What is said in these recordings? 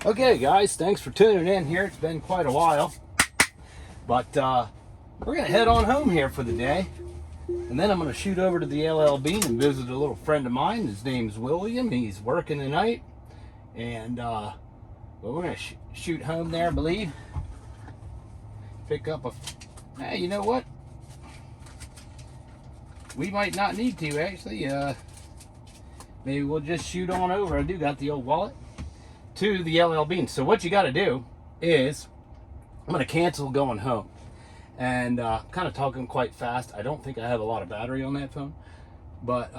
Okay, guys, thanks for tuning in here. It's been quite a while, but we're gonna head on home here for the day, and then I'm gonna shoot over to the L.L.Bean and visit a little friend of mine. His name's William. He's working tonight, and well, we're gonna shoot home there, I believe. Pick up a. Hey, you know what? We might not need to actually. Maybe we'll just shoot on over. I do got the old wallet to the L.L.Bean. So what you got to do is, I'm going to cancel going home. And kind of talking quite fast. I don't think I have a lot of battery on that phone. But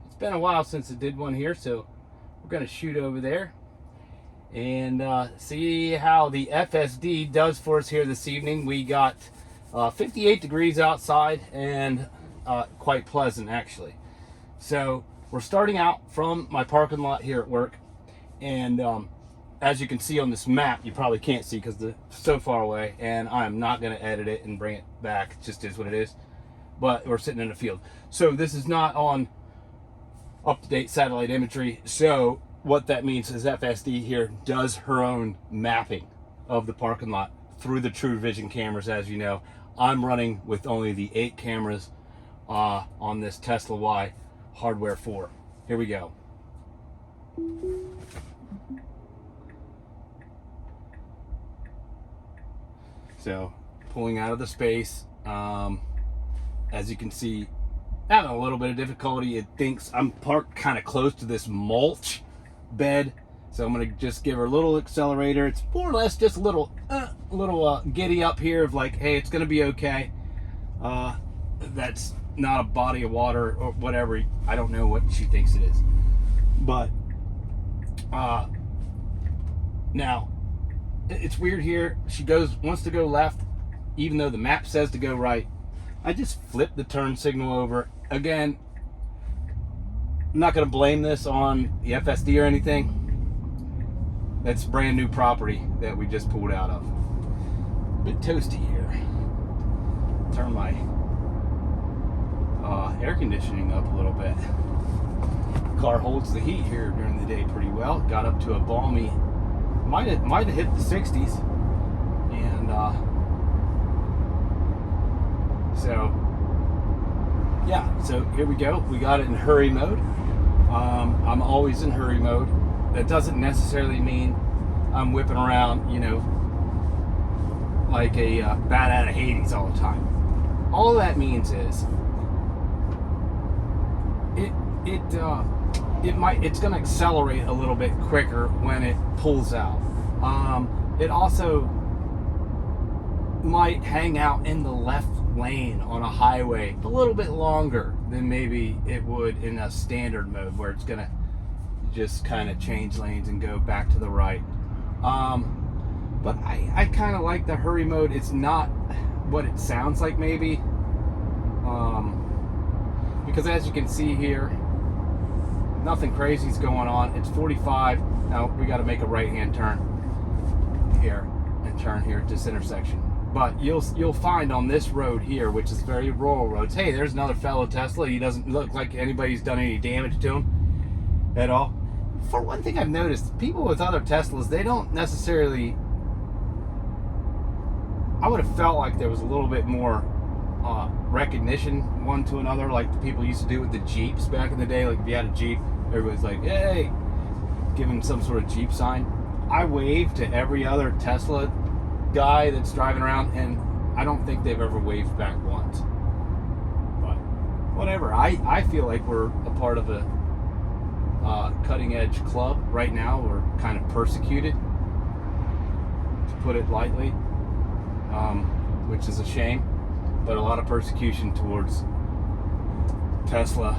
it's been a while since I did one here. So we're going to shoot over there and see how the FSD does for us here this evening. We got 58 degrees outside and quite pleasant actually. So we're starting out from my parking lot here at work, and as you can see on this map, you probably can't see because it's so far away, and I'm not going to edit it and bring it back. It just is what it is. But we're sitting in a field. So this is not on up-to-date satellite imagery. So what that means is FSD here does her own mapping of the parking lot through the True Vision cameras. As you know, I'm running with only the 8 cameras on this Tesla Y hardware 4. Here we go. So pulling out of the space, as you can see, having a little bit of difficulty. It thinks I'm parked kind of close to this mulch bed, so I'm gonna just give her a little accelerator. It's more or less just a little giddy up here of like, hey, it's gonna be okay. That's not a body of water or whatever. I don't know what she thinks it is, but now it's weird here. She wants to go left even though the map says to go right. I just flipped the turn signal over again. I'm not going to blame this on the FSD or anything. That's brand new property that we just pulled out of. A bit toasty here. Turn my air conditioning up a little bit. Car holds the heat here during the day pretty well. Got up to a balmy, might have hit the 60s, and so yeah. So here we go. We got it in hurry mode. I'm always in hurry mode. That doesn't necessarily mean I'm whipping around, you know, like a bat out of Hades all the time. All that means is it's going to accelerate a little bit quicker when it pulls out. It also might hang out in the left lane on a highway a little bit longer than maybe it would in a standard mode, where it's going to just kind of change lanes and go back to the right. But I kind of like the hurry mode. It's not what it sounds like maybe, because as you can see here, nothing crazy is going on. It's 45. Now we got to make a right-hand turn here and turn here at this intersection. But you'll find on this road here, which is very rural roads, hey, there's another fellow Tesla. He doesn't look like anybody's done any damage to him at all. For one thing I've noticed, people with other Teslas, they don't necessarily... I would have felt like there was a little bit more recognition one to another, like the people used to do with the Jeeps back in the day. Like if you had a Jeep, everybody's like, hey, giving some sort of Jeep sign. I wave to every other Tesla guy that's driving around, and I don't think they've ever waved back once. But whatever. I feel like we're a part of a cutting edge club right now. We're kind of persecuted, to put it lightly, which is a shame, but a lot of persecution towards Tesla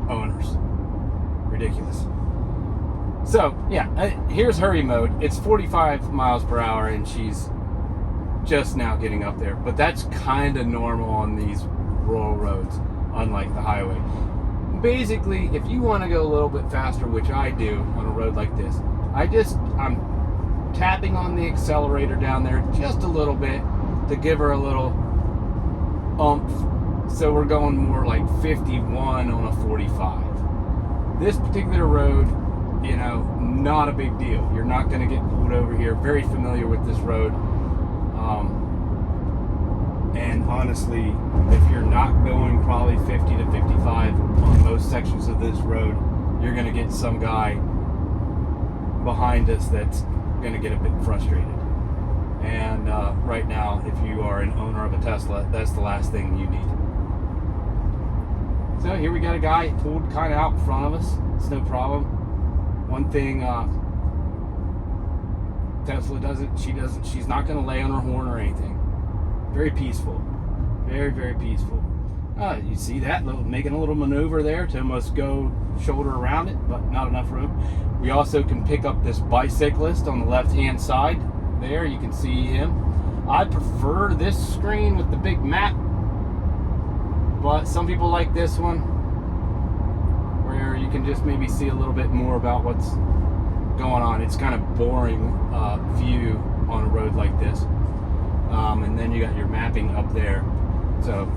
owners. Ridiculous. So yeah, here's hurry mode. It's 45 miles per hour and she's just now getting up there, but that's kind of normal on these rural roads, unlike the highway. Basically, if you want to go a little bit faster, which I do on a road like this, I'm tapping on the accelerator down there just a little bit to give her a little oomph So we're going more like 51 on a 45. This particular road, you know, not a big deal. You're not going to get pulled over here. Very familiar with this road. And honestly, if you're not going probably 50 to 55 on most sections of this road, you're going to get some guy behind us that's going to get a bit frustrated. And right now, if you are an owner of a Tesla, that's the last thing you need. So here we got a guy pulled kind of out in front of us. It's no problem. One thing Tesla doesn't, she's not going to lay on her horn or anything. Very peaceful. Very, very peaceful. You see that? Making a little maneuver there to almost go shoulder around it, but not enough room. We also can pick up this bicyclist on the left-hand side. There, you can see him. I prefer this screen with the big map, but some people like this one, where you can just maybe see a little bit more about what's going on. It's kind of boring view on a road like this. And then you got your mapping up there. So,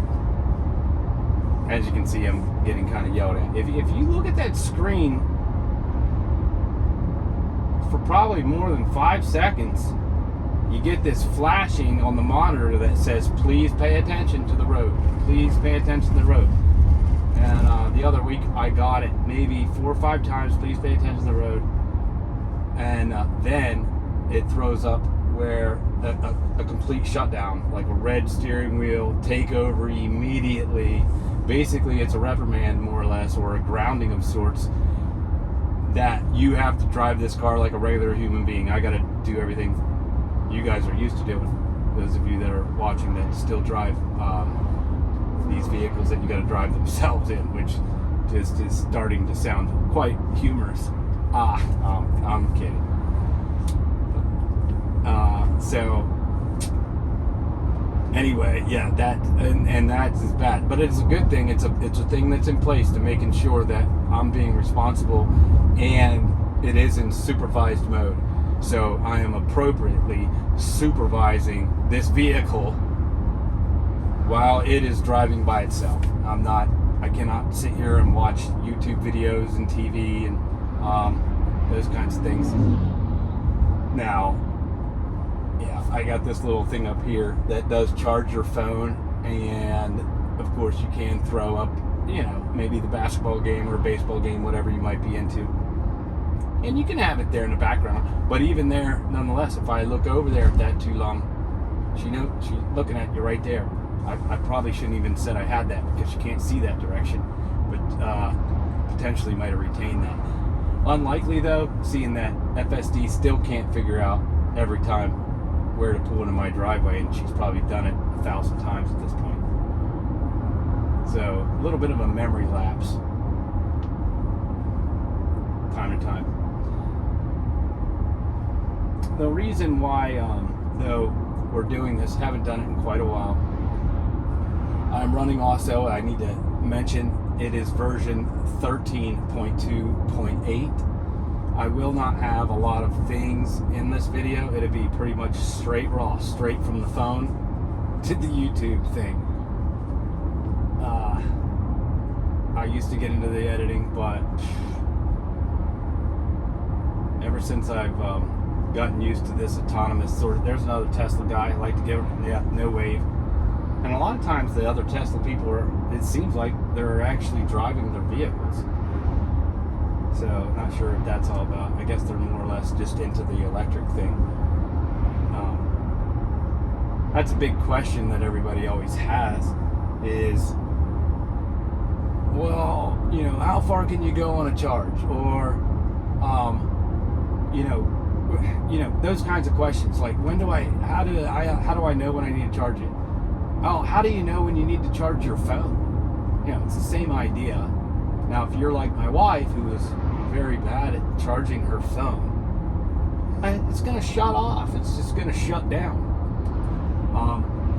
as you can see, I'm getting kind of yelled at. If you look at that screen for probably more than 5 seconds, you get this flashing on the monitor that says, please pay attention to the road. Please pay attention to the road. And the other week, I got it maybe 4 or 5 times, please pay attention to the road. And then it throws up where a complete shutdown, like a red steering wheel, take over immediately. Basically, it's a reprimand, more or less, or a grounding of sorts, that you have to drive this car like a regular human being. I got to do everything you guys are used to doing. Those of you that are watching that still drive these vehicles that you got to drive themselves in, which just is starting to sound quite humorous. I'm kidding. So anyway, yeah, that and that is bad, but it's a good thing. It's a thing that's in place to making sure that I'm being responsible, and it is in supervised mode. So I am appropriately supervising this vehicle while it is driving by itself. I cannot sit here and watch YouTube videos and TV and those kinds of things. Now, yeah, I got this little thing up here that does charge your phone, and of course you can throw up, you know, maybe the basketball game or baseball game, whatever you might be into. And you can have it there in the background, but even there, nonetheless, if I look over there at that too long, she's looking at you right there. I probably shouldn't even said I had that, because you can't see that direction, but potentially might have retained that. Unlikely though, seeing that FSD still can't figure out every time where to pull into my driveway, and she's probably done it 1,000 times at this point. So a little bit of a memory lapse, time to time. The reason why, though, we're doing this, haven't done it in quite a while. I'm running also, I need to mention, it is version 13.2.8. I will not have a lot of things in this video. It'll be pretty much straight raw, straight from the phone to the YouTube thing. I used to get into the editing, but ever since I've gotten used to this autonomous sort of, there's another Tesla guy I like to give, yeah, no wave. And a lot of times the other Tesla people it seems like they're actually driving their vehicles. So, not sure what that's all about. I guess they're more or less just into the electric thing. That's a big question that everybody always has is, well, you know, how far can you go on a charge? Or, you know, those kinds of questions. Like, how do I know when I need to charge it? Oh, how do you know when you need to charge your phone? You know, it's the same idea. Now, if you're like my wife, who is very bad at charging her phone, it's going to shut off. It's just going to shut down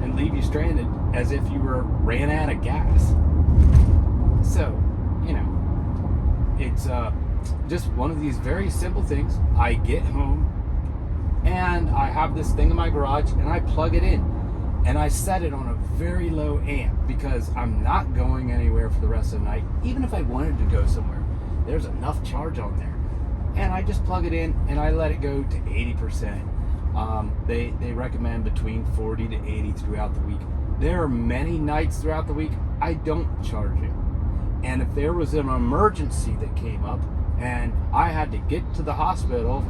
and leave you stranded as if you ran out of gas. So, you know, it's just one of these very simple things. I get home and I have this thing in my garage and I plug it in. And I set it on a very low amp because I'm not going anywhere for the rest of the night. Even if I wanted to go somewhere, there's enough charge on there. And I just plug it in and I let it go to 80%. They recommend between 40 to 80 throughout the week. There are many nights throughout the week I don't charge it. And if there was an emergency that came up and I had to get to the hospital,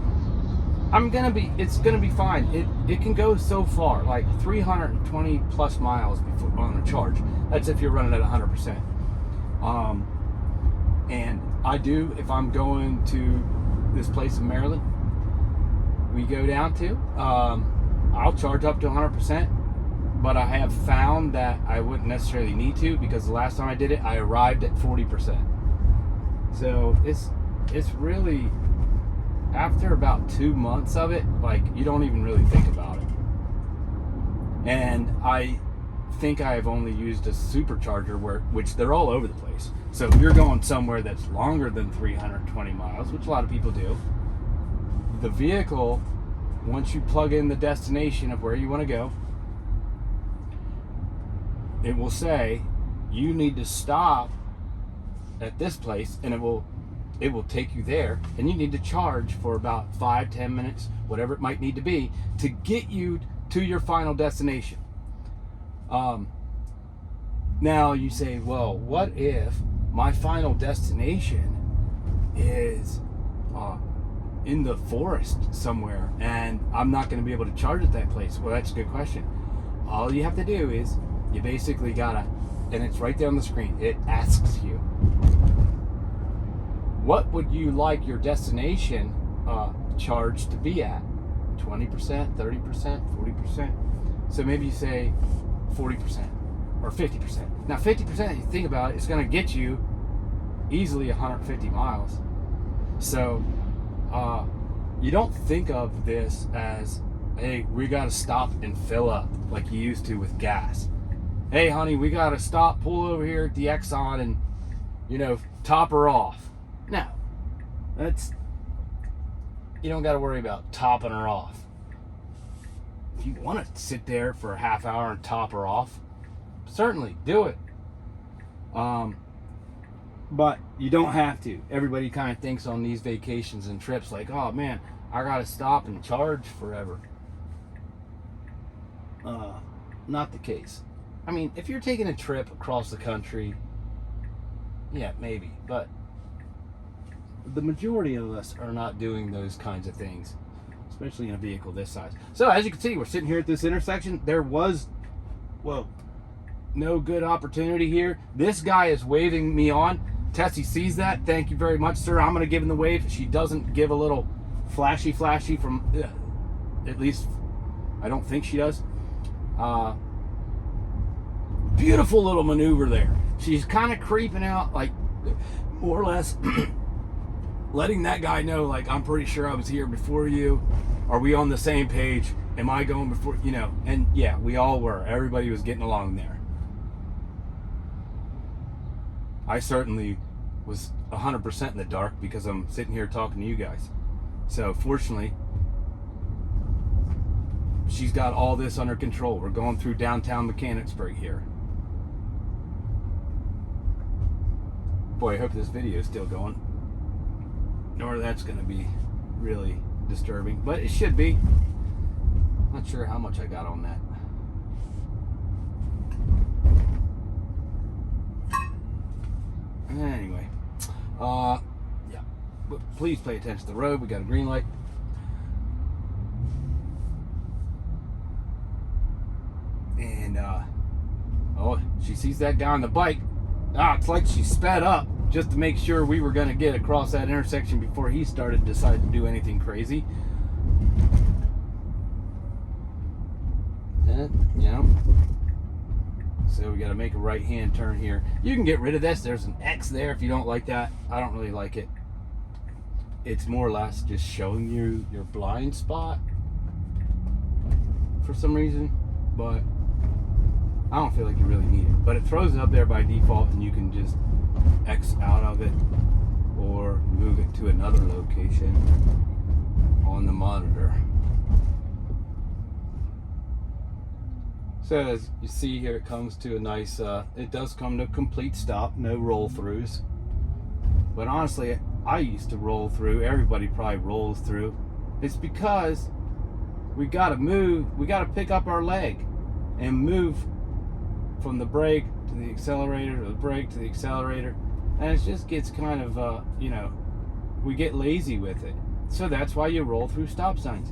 it's gonna be fine. It can go so far, like 320 plus miles before on a charge. That's if you're running at 100%. And I do, if I'm going to this place in Maryland we go down to, I'll charge up to 100%, but I have found that I wouldn't necessarily need to, because the last time I did it, I arrived at 40%. So it's really, after about 2 months of it, like, you don't even really think about it. And I think I have only used a supercharger which they're all over the place. So if you're going somewhere that's longer than 320 miles, which a lot of people do, the vehicle, once you plug in the destination of where you want to go, it will say you need to stop at this place, and it will take you there, and you need to charge for about 5-10 minutes, whatever it might need to be, to get you to your final destination. Now you say, well, what if my final destination is in the forest somewhere and I'm not going to be able to charge at that place? Well, that's a good question. All you have to do is you basically gotta, and it's right there on the screen, it asks you, what would you like your destination charge to be at? 20%, 30%, 40%? So maybe you say 40% or 50%. Now 50%, you think about it, it's going to get you easily 150 miles. So you don't think of this as, hey, we got to stop and fill up like you used to with gas. Hey, honey, we got to stop, pull over here at the Exxon and, top her off. No, you don't got to worry about topping her off. If you want to sit there for a half hour and top her off, certainly do it. But you don't have to. Everybody kind of thinks on these vacations and trips like, oh man, I got to stop and charge forever. Not the case. I mean, if you're taking a trip across the country, yeah, maybe. But the majority of us are not doing those kinds of things, especially in a vehicle this size. So as you can see, we're sitting here at this intersection. There was, no good opportunity here. This guy is waving me on. Tessie sees that. Thank you very much, sir. I'm going to give him the wave. She doesn't give a little flashy from, at least I don't think she does. Beautiful little maneuver there. She's kind of creeping out, like, more or less letting that guy know, like, I'm pretty sure I was here before you. Are we on the same page? Am I going before, and yeah, we all were. Everybody was getting along there. I certainly was 100% in the dark because I'm sitting here talking to you guys. So fortunately, she's got all this under control. We're going through downtown Mechanicsburg here. Boy, I hope this video is still going. Or that's going to be really disturbing, but it should be. Not sure how much I got on that. Anyway, yeah, but please pay attention to the road. We got a green light. And oh, she sees that guy on the bike. It's like she sped up just to make sure we were going to get across that intersection before he decided to do anything crazy. So we got to make a right-hand turn here. You can get rid of this. There's an X there if you don't like that. I don't really like it. It's more or less just showing you your blind spot for some reason, but I don't feel like you really need it. But it throws it up there by default, and you can just X out of it or move it to another location on the monitor. So as you see here, it comes to a nice, it does come to a complete stop, no roll throughs. But honestly, I used to roll through, everybody probably rolls through. It's because we gotta move, we gotta pick up our leg and move from the brake to the accelerator, or the brake to the accelerator. And it just gets kind of, you know, we get lazy with it. So that's why you roll through stop signs.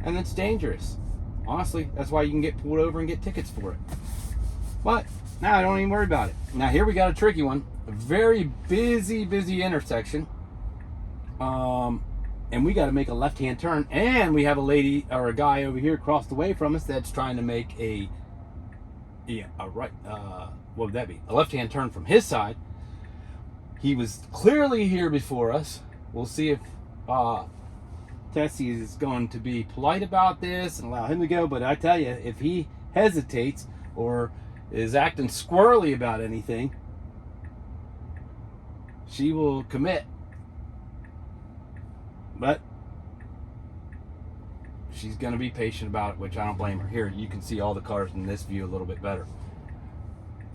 And it's dangerous. Honestly, that's why you can get pulled over and get tickets for it. But now I don't even worry about it. Now here we got a tricky one. A very busy intersection. And we got to make a left-hand turn. And we have a lady or a guy over here across the way from us that's trying to make a right, what would that be? A left-hand turn from his side. He was clearly here before us. We'll see if Tessie is going to be polite about this and allow him to go. But I tell you, if he hesitates or is acting squirrely about anything, she will commit. But she's going to be patient about it, which I don't blame her. Here, you can see all the cars in this view a little bit better.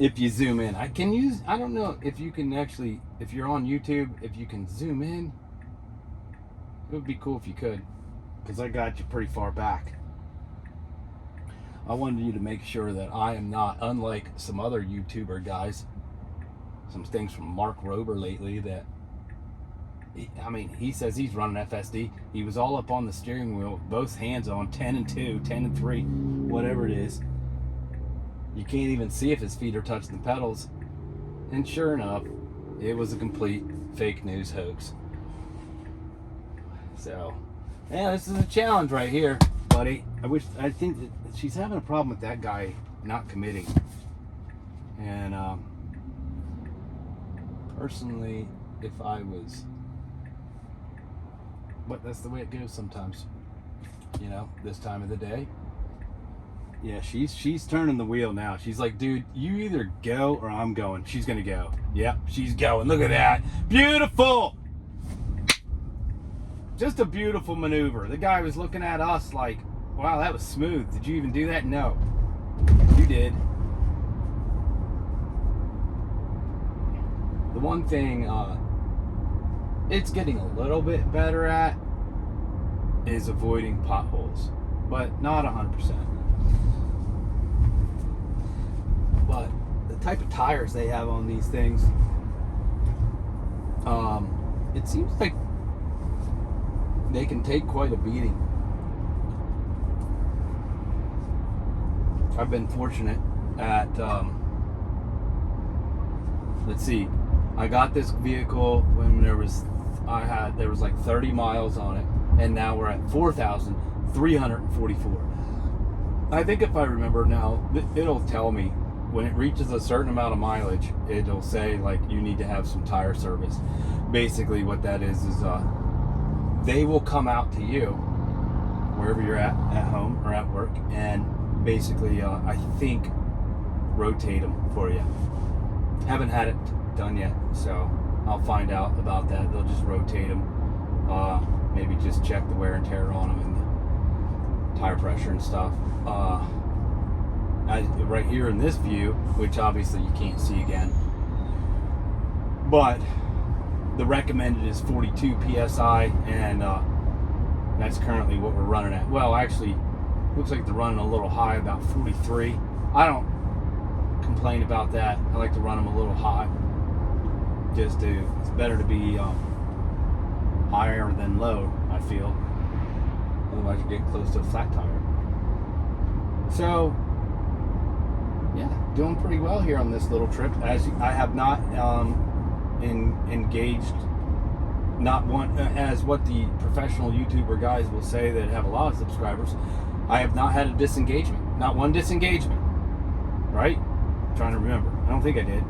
If you zoom in, I don't know if you can actually, if you're on YouTube, if you can zoom in. It would be cool if you could, because I got you pretty far back. I wanted you to make sure that I am not, unlike some other YouTuber guys, some things from Mark Rober lately that, he says he's running FSD. He was all up on the steering wheel, both hands on, 10 and 2, 10 and 3, whatever it is. You can't even see if his feet are touching the pedals. And sure enough, it was a complete fake news hoax. So, yeah, this is a challenge right here, buddy. I think that she's having a problem with that guy not committing. And personally, if I was, but that's the way it goes sometimes. You know, this time of the day. Yeah, she's turning the wheel now. She's like, dude, you either go or I'm going. She's gonna go. Yep, she's going. Look at that. Beautiful! Just a beautiful maneuver. The guy was looking at us like, wow, that was smooth. Did you even do that? No. You did. The one thing it's getting a little bit better at is avoiding potholes, but not 100%. But the type of tires they have on these things, it seems like they can take quite a beating. I've been fortunate at, let's see, I got this vehicle when there was like 30 miles on it, and now we're at 4,344. I think if I remember now, it'll tell me when it reaches a certain amount of mileage, it'll say like you need to have some tire service. Basically what that is they will come out to you wherever you're at home or at work, and basically I think rotate them for you. Haven't had it done yet, so I'll find out about that. They'll just rotate them, maybe just check the wear and tear on them and the tire pressure and stuff. Right here in this view, which obviously you can't see again, but the recommended is 42 psi, and that's currently what we're running at. Well, actually, looks like they're running a little high, about 43. I don't complain about that. I like to run them a little high. It's better to be higher than low, I feel. Otherwise, you get close to a flat tire. So, yeah, doing pretty well here on this little trip. I have not engaged, not one, as what the professional YouTuber guys will say that have a lot of subscribers. I have not had a disengagement, not one disengagement. Right? I'm trying to remember. I don't think I did.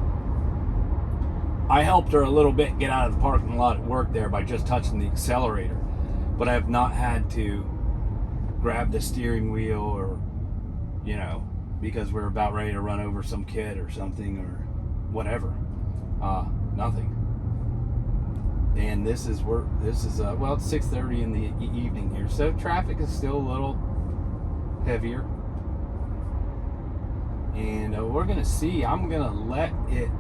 I helped her a little bit get out of the parking lot at work there by just touching the accelerator, but I have not had to grab the steering wheel or, you know, because we're about ready to run over some kid or something or whatever. Nothing. And this is well, it's 6:30 in the evening here, so traffic is still a little heavier. And we're gonna see. I'm gonna let it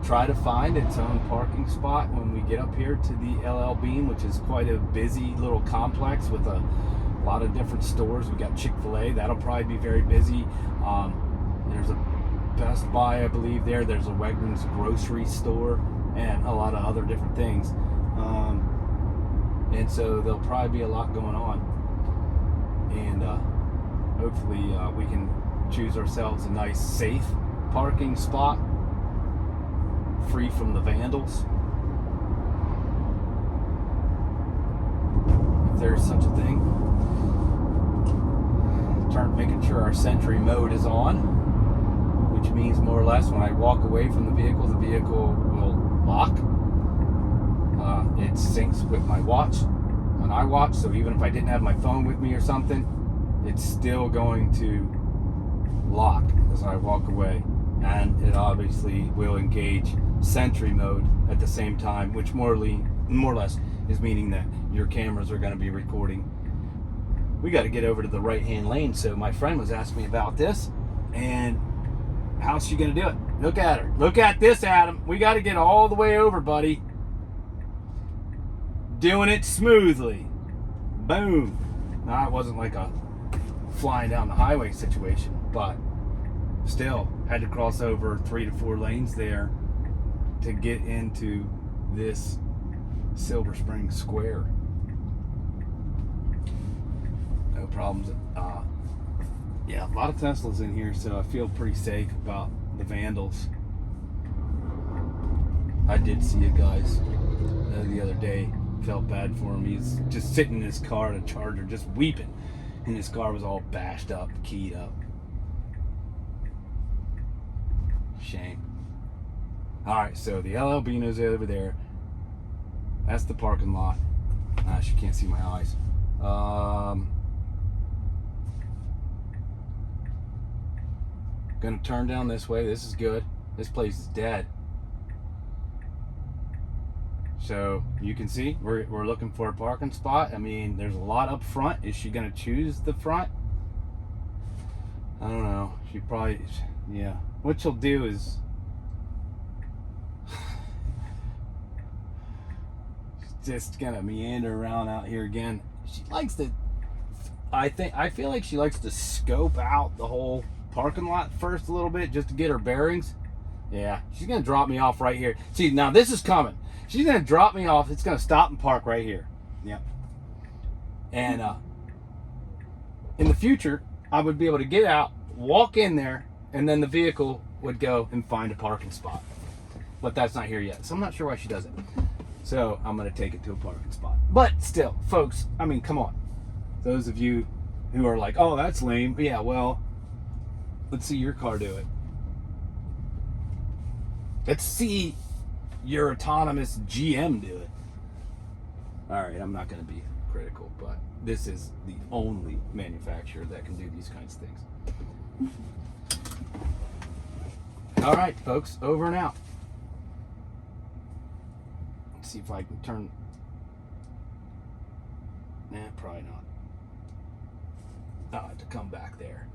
try to find its own parking spot when we get up here to the L.L.Bean, which is quite a busy little complex with a lot of different stores. We got Chick-fil-A, that'll probably be very busy. There's a Best Buy, I believe, there. There's a Wegmans grocery store and a lot of other different things. And so there'll probably be a lot going on. And hopefully we can choose ourselves a nice, safe parking spot, free from the vandals, if there's such a thing. Making sure our sentry mode is on, which means more or less when I walk away from the vehicle will lock. It syncs with my watch, an iWatch, so even if I didn't have my phone with me or something, it's still going to lock as I walk away. And it obviously will engage sentry mode at the same time, which more or less is meaning that your cameras are going to be recording. We got to get over to the right-hand lane, so my friend was asking me about this, and how's she going to do it? Look at her. Look at this, Adam. We got to get all the way over, buddy. Doing it smoothly. Boom. Now, it wasn't like a flying down the highway situation, but still had to cross over 3 to 4 lanes there to get into this Silver Spring Square. No problems. Yeah, a lot of Teslas in here, so I feel pretty safe about the vandals. I did see a guy the other day. Felt bad for him. He's just sitting in his car at a Charger, just weeping, and his car was all bashed up, keyed up. Shame. All right, so the L.L.Bean is over there. That's the parking lot. She can't see my eyes. Gonna turn down this way. This is good. This place is dead. So you can see we're looking for a parking spot. I mean, there's a lot up front. Is she gonna choose the front? I don't know. She probably, yeah. What she'll do is she's just gonna meander around out here again. She likes to, I feel like she likes to scope out the whole parking lot first a little bit just to get her bearings. Yeah, she's gonna drop me off right here. See, now this is coming. She's gonna drop me off. It's gonna stop and park right here. Yep. And in the future, I would be able to get out, walk in there, and then the vehicle would go and find a parking spot. But that's not here yet, so I'm not sure why she does it. So I'm gonna take it to a parking spot. But still, folks, I mean, come on. Those of you who are like, oh, that's lame. Yeah, well, let's see your car do it. Let's see your autonomous GM do it. All right, I'm not going to be critical, but this is the only manufacturer that can do these kinds of things. All right, folks, over and out. Let's see if I can turn. Nah, probably not. I'll have to come back there.